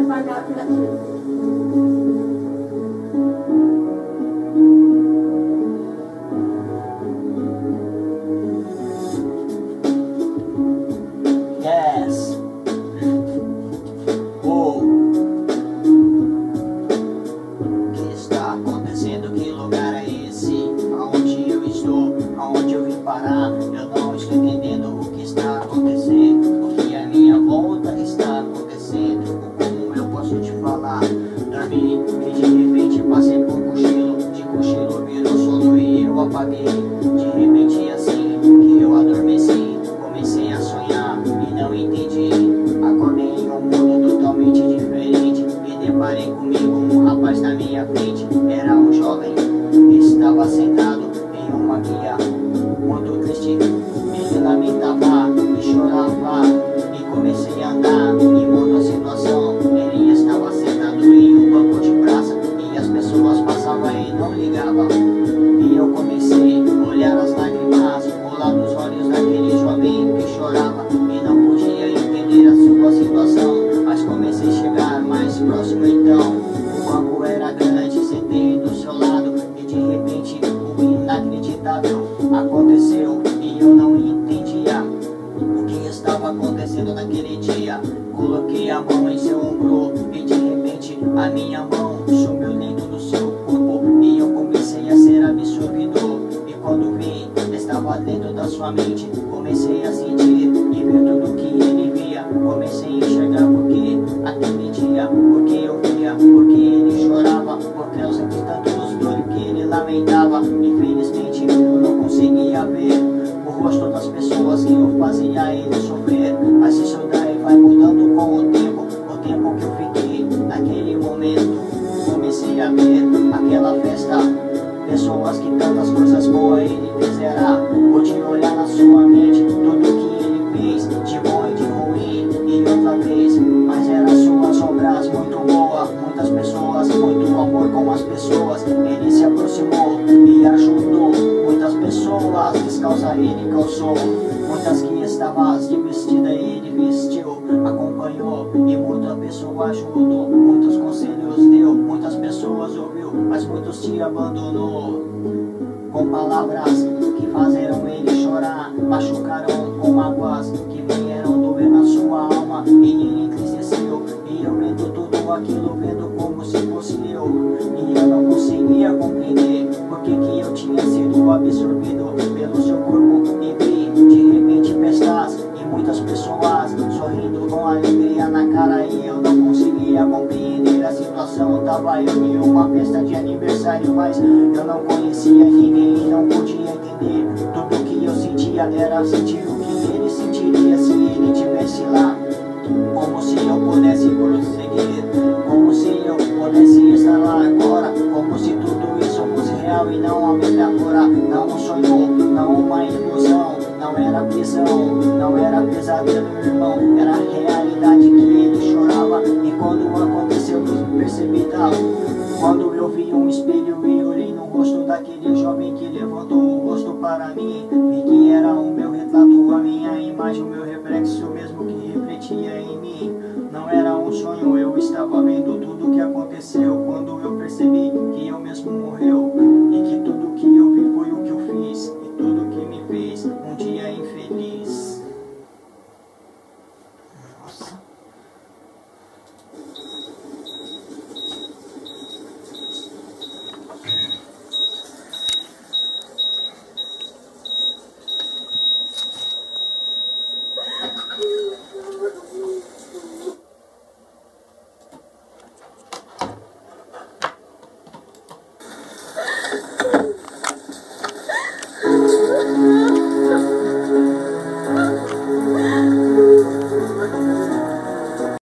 Yes. Oh. O que está acontecendo? Que lugar é esse? Aonde eu estou? Aonde eu vim parar? Eu não estou entendendo o que está acontecendo. O que à minha volta está acontecendo? Como eu posso te falar? Dormi e de repente passei por cochilo. De cochilo virou sono e eu apaguei. De repente assim que eu adormeci, comecei a sonhar e não entendi. Acordei em um mundo totalmente diferente e deparei comigo um rapaz na minha frente. Era um jovem que estava sentado em uma guia muito triste. Ele lamentava e chorava e comecei a andar e mudou a situação. Ele estava sentado em um banco de praça e as pessoas passavam e não ligavam. E eu comecei a olhar as lágrimas, rolar nos olhos daquele jovem que chorava e não podia entender a sua situação. Mas comecei a chegar mais próximo então. O banco era grande, sentei do seu lado e de repente o inacreditável aconteceu e eu não entendia o que estava acontecendo naquele dia. Coloquei a mão em seu ombro e de repente a minha mão sumiu dentro do seu corpo e eu comecei a ser absorvido. E quando vi, estava dentro da sua mente. Comecei a sentir e ver tudo que ele via. Comecei a enxergar porque aquele dia, porque eu via, porque ele chorava, por causa de tantos dores que ele lamentava. Infelizmente eu não conseguia ver o rosto das pessoas que eu fazia ele sofrer. Mas isso daí vai mudando com o tempo que eu fiquei naquele momento. Comecei a ver aquela festa, pessoas que tantas coisas boas ele fizeram. Pude olhar na sua mente tudo que ele fez, de bom e de ruim, e outra vez. Mas eram suas obras muito boas, muitas pessoas, muito amor com as pessoas. Ele se aproximou e ajudou muitas pessoas, descalça ele calçou. Muitas que estavam de vestida ele vestiu, acompanhou e muita pessoa ajudou. Muitos conselhos deu, muitas pessoas ouviu, mas muitos te abandonou. Com palavras que fizeram ele chorar, machucaram com mágoas que vieram doer na sua alma. E ele entristeceu, e eu vendo tudo aquilo, vendo como se fosse eu. E eu não conseguia compreender porque que eu tinha sido absorvido pelo seu corpo. E vi de repente festas e muitas pessoas sorrindo com alegria na cara. E eu não conseguia compreender a situação. Tava eu em uma festa de aniversário, mas eu não conhecia ninguém e não podia entender. Tudo que eu sentia era sentir o que ele sentiria se ele estivesse lá. Como se eu pudesse prosseguir, como se eu pudesse estar lá agora, como se tudo isso fosse real e não uma metáfora, não um sonho, não uma ilusão. Não era prisão, não era pesadelo, irmão, era a realidade que ele chorava. E quando aconteceu eu percebi tal. Quando eu vi um espelho e olhei no rosto daquele jovem que levantou o rosto para mim, vi que era o meu retrato, a minha imagem, o meu reflexo mesmo que refletia em mim. Não era um sonho, eu estava vendo tudo o que aconteceu.